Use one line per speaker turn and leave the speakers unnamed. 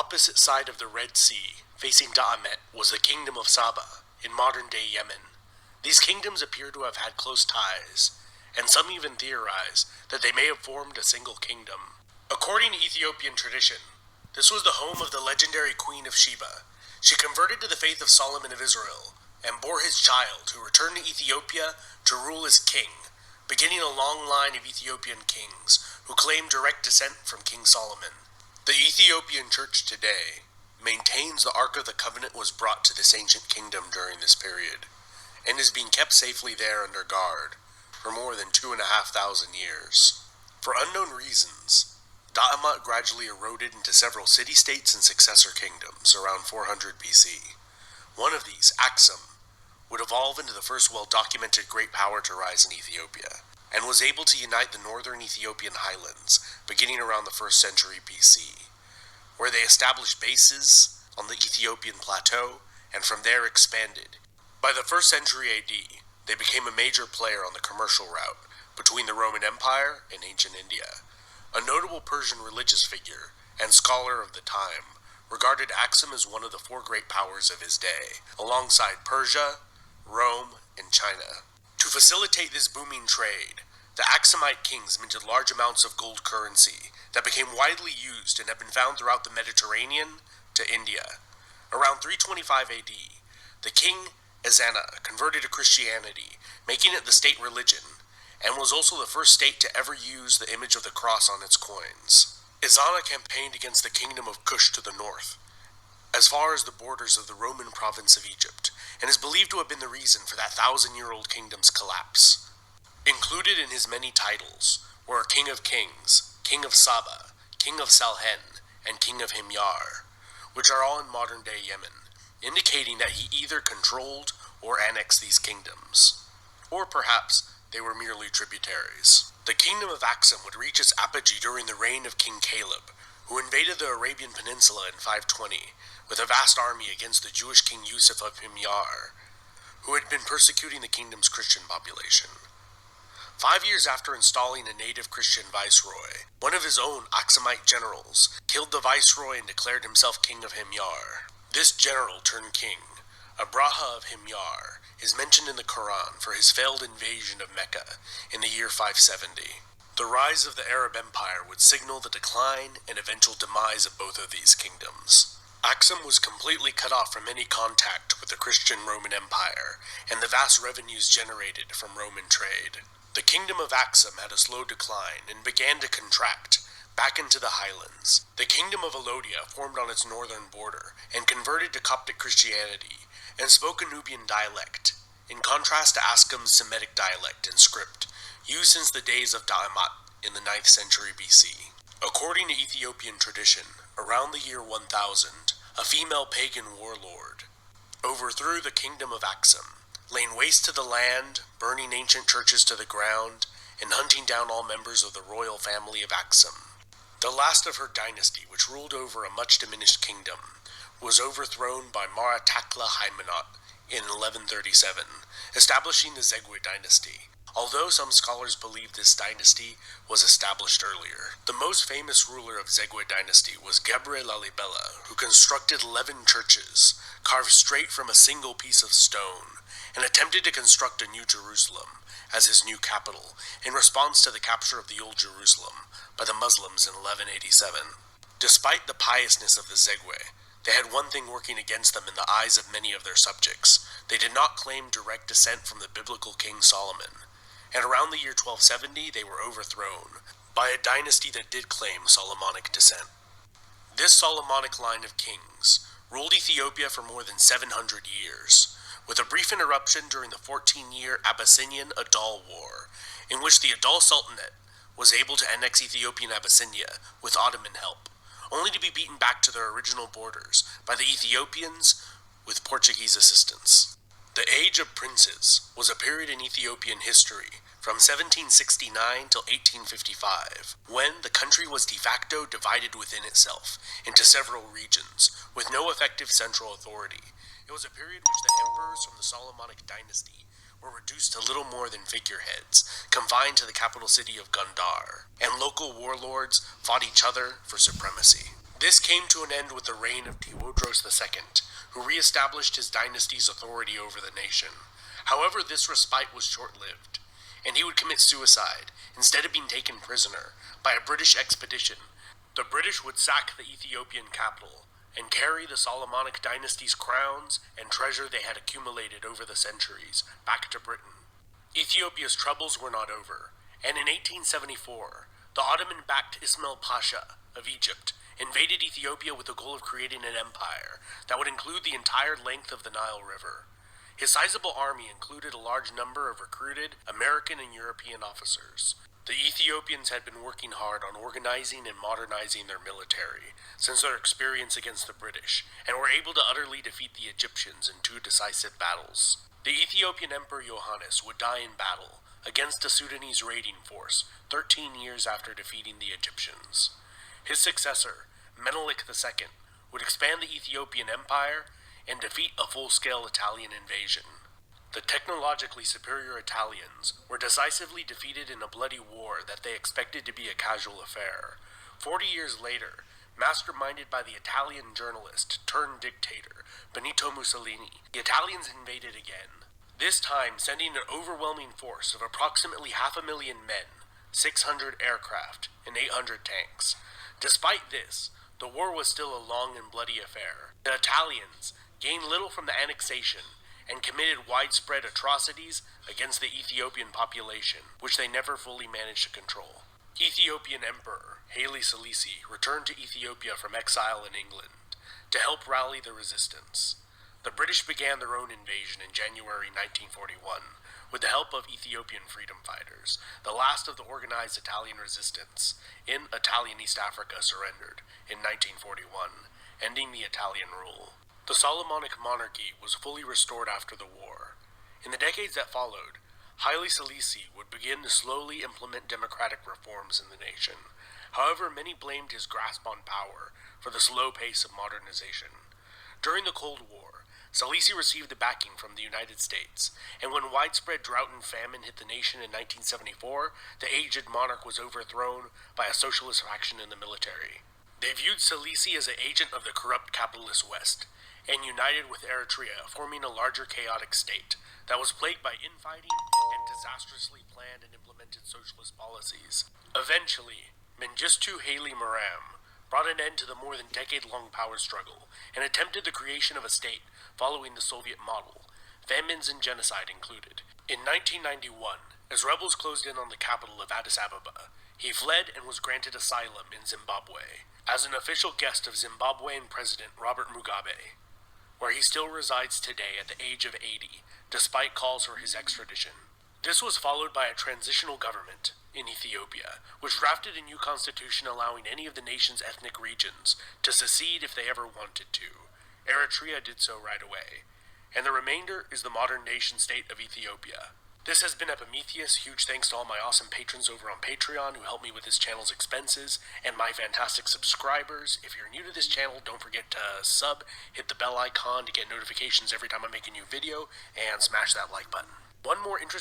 opposite side of the Red Sea, facing Da'amet, was the kingdom of Saba, in modern-day Yemen. These kingdoms appear to have had close ties, and some even theorize that they may have formed a single kingdom. According to Ethiopian tradition, this was the home of the legendary Queen of Sheba. She converted to the faith of Solomon of Israel, and bore his child, who returned to Ethiopia to rule as king, beginning a long line of Ethiopian kings who claimed direct descent from King Solomon. The Ethiopian Church today maintains the Ark of the Covenant was brought to this ancient kingdom during this period, and is being kept safely there under guard for more than 2,500 years. For unknown reasons, Da'amat gradually eroded into several city-states and successor kingdoms around 400 BC. One of these, Aksum, would evolve into the first well-documented great power to rise in Ethiopia, and was able to unite the northern Ethiopian highlands beginning around the 1st century BC, where they established bases on the Ethiopian plateau and from there expanded. By the 1st century AD, they became a major player on the commercial route between the Roman Empire and ancient India. A notable Persian religious figure and scholar of the time regarded Aksum as one of the 4 great powers of his day, alongside Persia, Rome, and China. To facilitate this booming trade, the Aksumite kings minted large amounts of gold currency that became widely used and have been found throughout the Mediterranean to India. Around 325 AD, the king Ezana converted to Christianity, making it the state religion, and was also the first state to ever use the image of the cross on its coins. Ezana campaigned against the kingdom of Kush to the north, as far as the borders of the Roman province of Egypt, and is believed to have been the reason for that 1,000-year-old kingdom's collapse. Included in his many titles were King of Kings, King of Saba, King of Salhen, and King of Himyar, which are all in modern-day Yemen, indicating that he either controlled or annexed these kingdoms, or perhaps they were merely tributaries. The kingdom of Aksum would reach its apogee during the reign of King Caleb, who invaded the Arabian Peninsula in 520 with a vast army against the Jewish King Yusuf of Himyar, who had been persecuting the kingdom's Christian population. 5 years after installing a native Christian viceroy, one of his own Aksumite generals killed the viceroy and declared himself king of Himyar. This general turned king, Abraha of Himyar, is mentioned in the Quran for his failed invasion of Mecca in the year 570. The rise of the Arab Empire would signal the decline and eventual demise of both of these kingdoms. Aksum was completely cut off from any contact with the Christian Roman Empire and the vast revenues generated from Roman trade. The kingdom of Aksum had a slow decline and began to contract back into the highlands. The kingdom of Alodia formed on its northern border and converted to Coptic Christianity and spoke a Nubian dialect, in contrast to Aksum's Semitic dialect and script, used since the days of Da'amat in the 9th century BC. According to Ethiopian tradition, around the year 1000, a female pagan warlord overthrew the kingdom of Aksum, laying waste to the land, burning ancient churches to the ground, and hunting down all members of the royal family of Aksum. The last of her dynasty, which ruled over a much diminished kingdom, was overthrown by Maratakla Haymanot in 1137, establishing the Zegwe dynasty, although some scholars believe this dynasty was established earlier. The most famous ruler of Zegwe dynasty was Gebre Lalibela, who constructed 11 churches, carved straight from a single piece of stone, and attempted to construct a new Jerusalem as his new capital in response to the capture of the Old Jerusalem by the Muslims in 1187. Despite the piousness of the Zegwe, they had one thing working against them in the eyes of many of their subjects. They did not claim direct descent from the biblical King Solomon, and around the year 1270 they were overthrown by a dynasty that did claim Solomonic descent. This Solomonic line of kings ruled Ethiopia for more than 700 years, with a brief interruption during the 14-year Abyssinian Adal War, in which the Adal Sultanate was able to annex Ethiopian Abyssinia with Ottoman help, only to be beaten back to their original borders by the Ethiopians with Portuguese assistance. The Age of Princes was a period in Ethiopian history from 1769 till 1855, when the country was de facto divided within itself into several regions, with no effective central authority. It was a period in which the emperors from the Solomonic dynasty were reduced to little more than figureheads, confined to the capital city of Gondar, and local warlords fought each other for supremacy. This came to an end with the reign of Tewodros II, who re-established his dynasty's authority over the nation. However, this respite was short-lived, and he would commit suicide instead of being taken prisoner by a British expedition. The British would sack the Ethiopian capital and carry the Solomonic dynasty's crowns and treasure they had accumulated over the centuries back to Britain. Ethiopia's troubles were not over, and in 1874, the Ottoman-backed Ismail Pasha of Egypt invaded Ethiopia with the goal of creating an empire that would include the entire length of the Nile River. His sizable army included a large number of recruited American and European officers. The Ethiopians had been working hard on organizing and modernizing their military since their experience against the British, and were able to utterly defeat the Egyptians in 2 decisive battles. The Ethiopian Emperor Yohannes would die in battle against a Sudanese raiding force 13 years after defeating the Egyptians. His successor, Menelik II, would expand the Ethiopian Empire and defeat a full-scale Italian invasion. The technologically superior Italians were decisively defeated in a bloody war that they expected to be a casual affair. 40 years later, masterminded by the Italian journalist turned dictator Benito Mussolini, the Italians invaded again, this time sending an overwhelming force of approximately 500,000 men, 600 aircraft, and 800 tanks. Despite this, the war was still a long and bloody affair. The Italians gained little from the annexation and committed widespread atrocities against the Ethiopian population, which they never fully managed to control. Ethiopian Emperor Haile Selassie returned to Ethiopia from exile in England to help rally the resistance. The British began their own invasion in January 1941 with the help of Ethiopian freedom fighters. The last of the organized Italian resistance in Italian East Africa surrendered in 1941, ending the Italian rule. The Solomonic monarchy was fully restored after the war. In the decades that followed, Haile Selassie would begin to slowly implement democratic reforms in the nation. However, many blamed his grasp on power for the slow pace of modernization. During the Cold War, Selassie received the backing from the United States, and when widespread drought and famine hit the nation in 1974, the aged monarch was overthrown by a socialist faction in the military. They viewed Selassie as an agent of the corrupt capitalist West, and united with Eritrea, forming a larger chaotic state that was plagued by infighting and disastrously planned and implemented socialist policies. Eventually, Mengistu Haile Mariam brought an end to the more than decade-long power struggle and attempted the creation of a state following the Soviet model, famines and genocide included. In 1991, as rebels closed in on the capital of Addis Ababa, he fled and was granted asylum in Zimbabwe as an official guest of Zimbabwean President Robert Mugabe, where he still resides today at the age of 80, despite calls for his extradition. This was followed by a transitional government in Ethiopia, which drafted a new constitution allowing any of the nation's ethnic regions to secede if they ever wanted to. Eritrea did so right away, and the remainder is the modern nation-state of Ethiopia. This has been Epimetheus. Huge thanks to all my awesome patrons over on Patreon who help me with this channel's expenses, and my fantastic subscribers. If you're new to this channel, don't forget to sub, hit the bell icon to get notifications every time I make a new video, and smash that like button. One more interesting